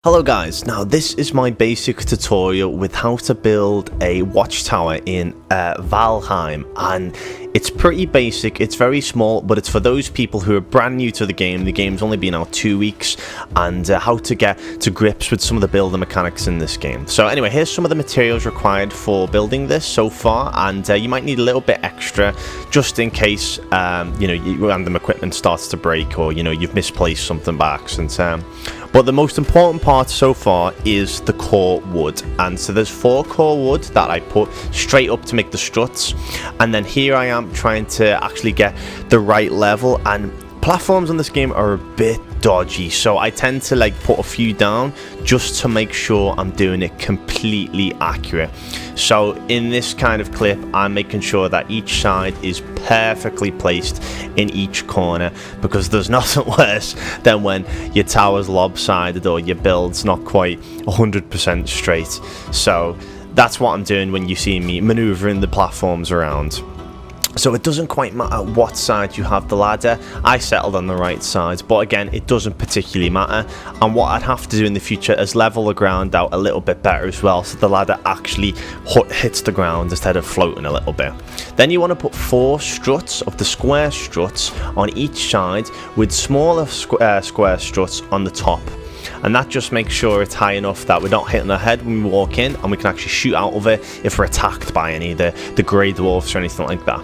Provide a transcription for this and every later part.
Hello guys, now this is my basic tutorial with how to build a watchtower in Valheim, and it's pretty basic, it's very small, but it's for those people who are brand new to the game. The game's only been out 2 weeks, and how to get to grips with some of the building mechanics in this game. So anyway, here's some of the materials required for building this so far, and you might need a little bit extra just in case your random equipment starts to break, or you've misplaced something by accident. But the most important part so far is the core wood, and so there's 4 core wood that I put straight up to make the struts, and then here I am trying to actually get the right level, and platforms on this game are a bit dodgy, so I tend to put a few down just to make sure I'm doing it completely accurate. So in this kind of clip, I'm making sure that each side is perfectly placed in each corner, because there's nothing worse than when your tower's lopsided or your build's not quite 100% straight. So that's what I'm doing when you see me maneuvering the platforms around. So it doesn't quite matter what side you have the ladder. I settled on the right side, but again, it doesn't particularly matter. And what I'd have to do in the future is level the ground out a little bit better as well, so the ladder actually hits the ground instead of floating a little bit. Then you want to put 4 struts of the square struts on each side, with smaller square struts on the top. And that just makes sure it's high enough that we're not hitting our head when we walk in, and we can actually shoot out of it if we're attacked by any of the grey dwarfs or anything like that.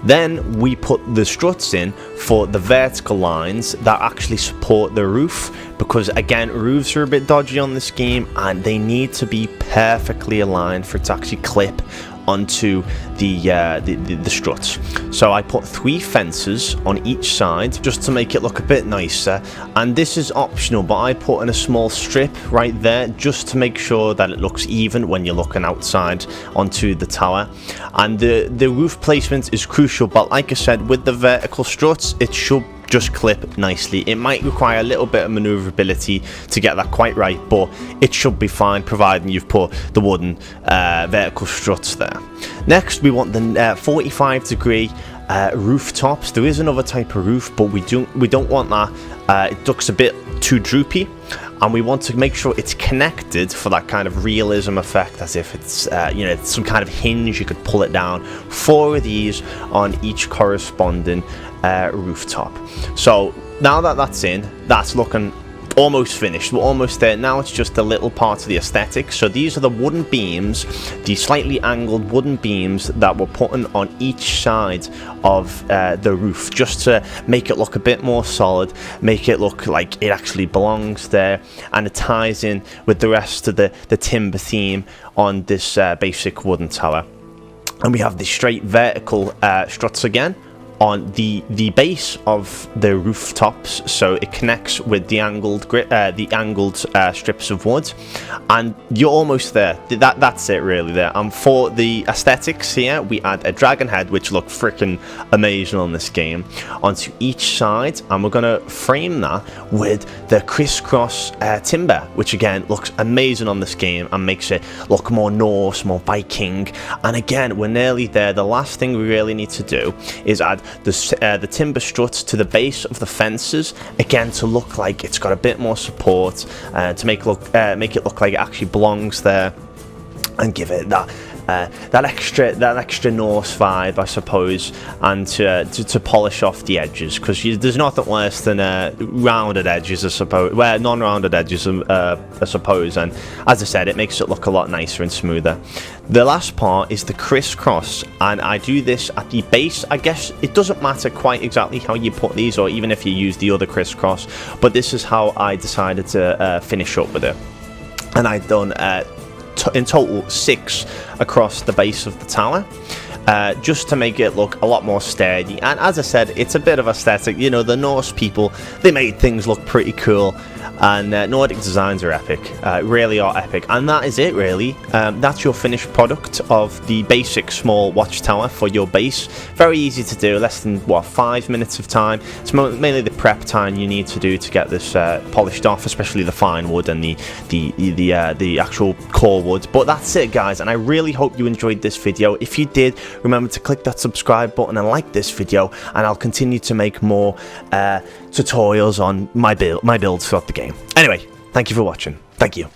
Then we put the struts in for the vertical lines that actually support the roof, because again, roofs are a bit dodgy on this game and they need to be perfectly aligned for it to actually clip onto the struts. So I put 3 fences on each side just to make it look a bit nicer, and this is optional, but I put in a small strip right there just to make sure that it looks even when you're looking outside onto the tower. And the roof placement is crucial, but like I said, with the vertical struts, it should just clip nicely. It might require a little bit of maneuverability to get that quite right, but it should be fine providing you've put the wooden vertical struts there. Next, we want the 45-degree rooftops. There is another type of roof, but we don't want that. It looks a bit too droopy, and we want to make sure it's connected for that kind of realism effect, as if it's it's some kind of hinge. You could pull it down. 4 of these on each corresponding rooftop. So now that that's in, that's looking almost finished. We're almost there. Now it's just a little part of the aesthetic. So these are the wooden beams, the slightly angled wooden beams that we're putting on each side of the roof, just to make it look a bit more solid, make it look like it actually belongs there, and it ties in with the rest of the timber theme on this basic wooden tower. And we have the straight vertical struts again on the base of the rooftops, so it connects with the angled strips of wood, and you're almost there. That's it really there. And for the aesthetics here, we add a dragon head, which look freaking amazing on this game, onto each side, and we're gonna frame that with the crisscross timber, which again looks amazing on this game and makes it look more Norse, more Viking. And again, we're nearly there. The last thing we really need to do is add the timber struts to the base of the fences, again to look like it's got a bit more support, to make it look like it actually belongs there, and give it that extra Norse vibe, I suppose, and to polish off the edges, because there's nothing worse than rounded edges, I suppose. Well, non-rounded edges, I suppose, and as I said, it makes it look a lot nicer and smoother. The last part is the crisscross, and I do this at the base. I guess it doesn't matter quite exactly how you put these, or even if you use the other crisscross, but this is how I decided to finish up with it. And I've done in total 6 across the base of the tower, just to make it look a lot more sturdy. And as I said, it's a bit of aesthetic. The Norse people, they made things look pretty cool, and Nordic designs are epic, really are epic. And that is it really. That's your finished product of the basic small watchtower for your base. Very easy to do, less than 5 minutes of time. It's mainly the prep time you need to do to get this polished off, especially the fine wood and the actual core wood. But that's it guys, and I really hope you enjoyed this video. If you did, remember to click that subscribe button and like this video, and I'll continue to make more tutorials on my builds throughout the game. Anyway, thank you for watching. Thank you.